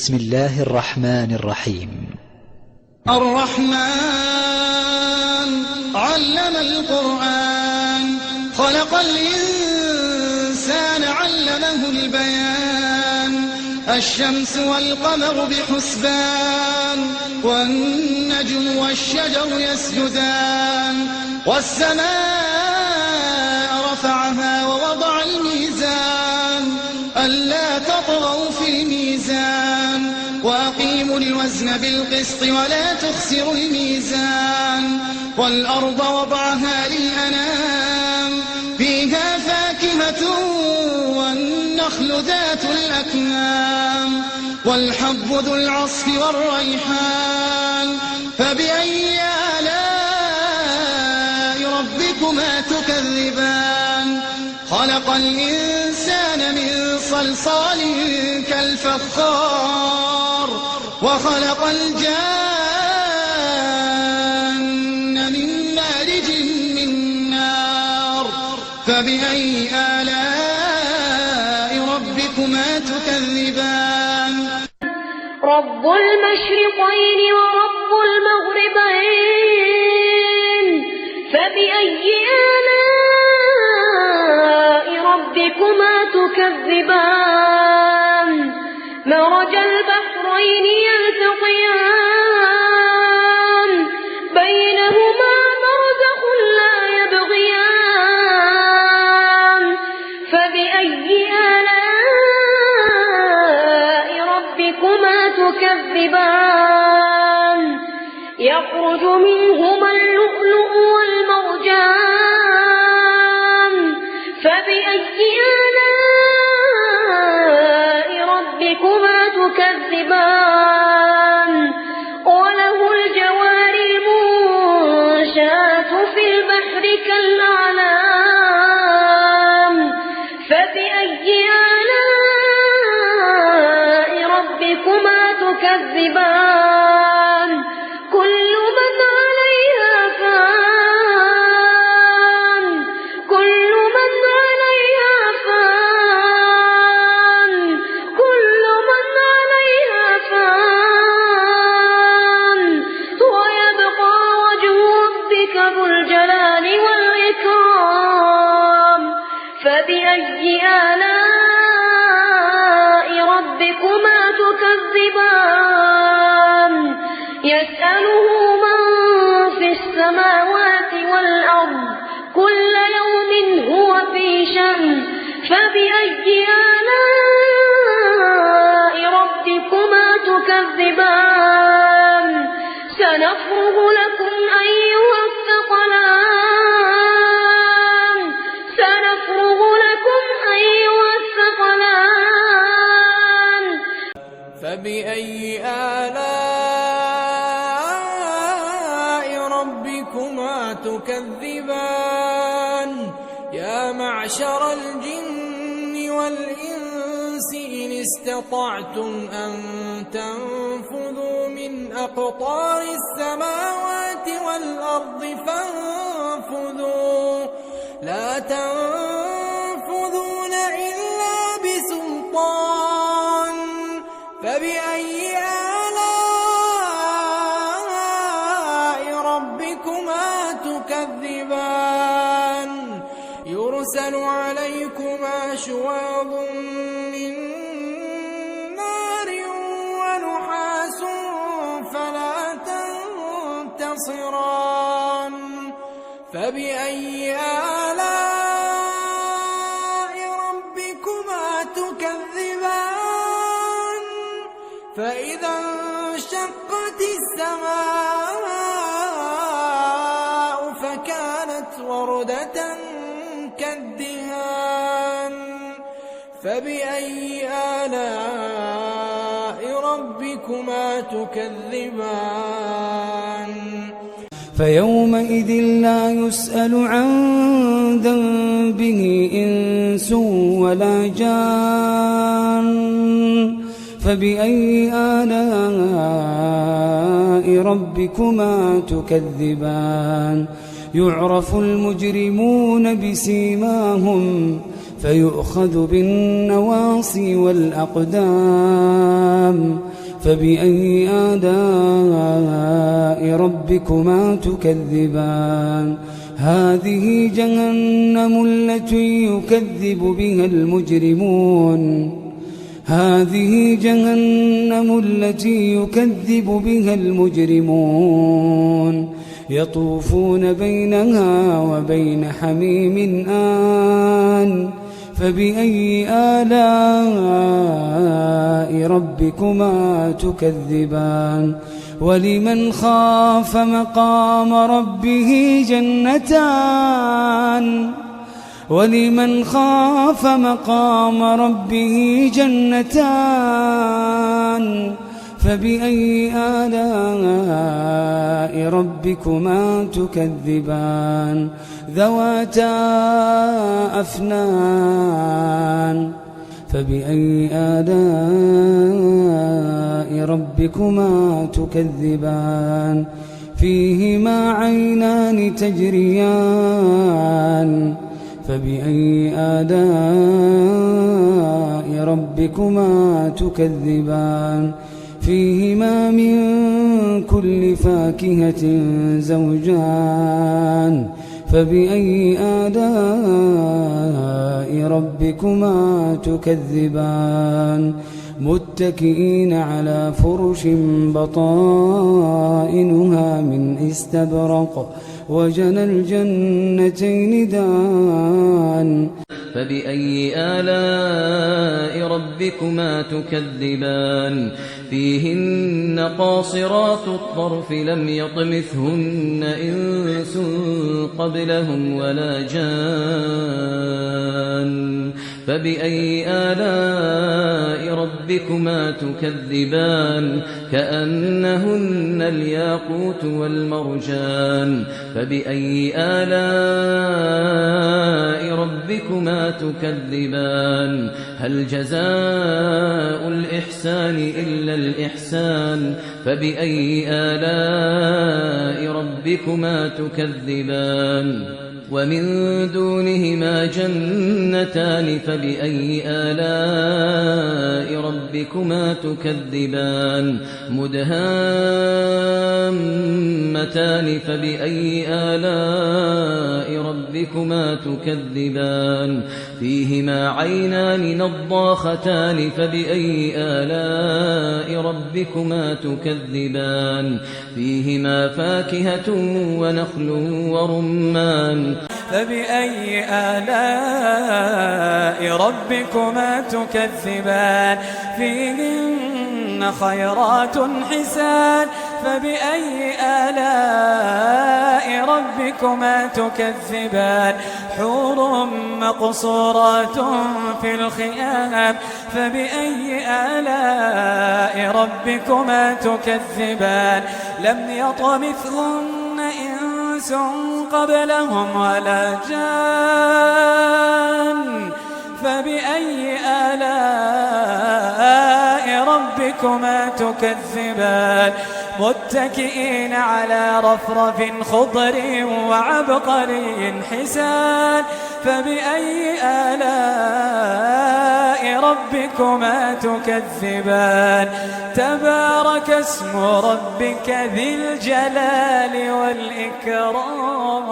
بسم الله الرحمن الرحيم. الرحمن علم القرآن خلق الإنسان علمه البيان الشمس والقمر بحسبان والنجم والشجر يسجدان والسماء رفعها ووضع الميزان ألا تطغوا في الميزان وأقيموا الوزن بالقسط ولا تخسروا الميزان والأرض وضعها للأنام فيها فاكهة والنخل ذات الأكمام والحب ذو العصف والريحان فبأي آلاء ربكما تكذبان خلق الإنسان من صلصال كالفخار وخلق الجان من مارج من نار فبأي آلاء ربكما تكذبان رب المشرقين ورب المغربين فبأي آلاء ربكما تكذبان مرج البحرين يلتقيان بينهما برزخ لا يبغيان فبأي آلاء ربكما تكذبان يخرج منهما اللؤلؤ والمرجان فبأي آلاء ربكما تكذبان وله الجوار المنشآت في البحر كالأعلام فبأي آلاء ربكما تكذبان كل من عليها فان كل من عليها فان كل من عليها فان ويبقى وجه ربك ذو الجلال والإكرام فبأي آلاء ربكما تكذبان يسأله من في السماوات والأرض كل يوم هو في شأن فبأي آلاء ربكما تكذبان سنفرغ لكم أيها الثقلان سنفرغ لكم أيها الثقلان فبأي آلاء ربكما تكذبان يا معشر الجن والإنس إن استطعتم أن تنفذوا من أقطار السماوات والأرض فانفذوا لا تنفذون إلا بسلطان فبأي آلاء ربكما تكذبان يرسل عليكما شواظ من نار ونحاس فلا تنتصران فبأي آلاء ربكما تكذبان فإذا انشقت السماء فكانت وردة كالدهان فبأي آلاء ربكما تكذبان فيومئذ لا يسأل عن ذنبه إنس ولا جان فبأي آلاء ربكما تكذبان يعرف المجرمون بسيماهم فيؤخذ بالنواصي والأقدام. فبأي آلاء ربكما تكذبان؟ هذه جهنم التي يكذب بها المجرمون هذه جهنم التي يكذب بها المجرمون يطوفون بينها وبين حميم آن. فبأي آلاء ربكما تكذبان؟ ولمن خاف مقام ربه جنتان ولمن خاف مقام ربه جنتان. فبأي آلاء ربكما تكذبان؟ ذواتا أفنان. فبأي آلاء ربكما تكذبان؟ فيهما عينان تجريان. فبأي آلاء ربكما تكذبان؟ فيهما من كل فاكهة زوجان. فبأي آلاء ربكما تكذبان؟ متكئين على فرش بطائنها من استبرق وجنى الجنتين دان. فبأي آلاء ربكما تكذبان؟ فيهن قاصرات الطرف لم يطمثهن إنس قبلهم ولا جان. فبأي آلاء ربكما تكذبان؟ كأنهن الياقوت والمرجان. فبأي آلاء ربكما تكذبان؟ هل جزاء الإحسان إلا الإحسان؟ فبأي آلاء ربكما تكذبان؟ ومن دونهما جنتان. فبأي آلاء ربكما تكذبان؟ مدهامتان. فبأي آلاء ربكما تكذبان؟ فيهما عينان نضاختان. فبأي آلاء ربكما تكذبان؟ فيهما فاكهة ونخل ورمان. فبأي آلاء ربكما تكذبان؟ فيهن خيرات حسان. فبأي آلاء ربكما تكذبان؟ حور مقصورات في الخيام. فبأي آلاء ربكما تكذبان؟ لم يطمثهن إنس قبلهم ولا جان. فبأي آلاء ربكما تكذبان؟ متكئين على رفرف خضر وعبقري حسان. فبأي آلاء ربكما تكذبان؟ تبارك اسم ربك ذي الجلال والإكرام.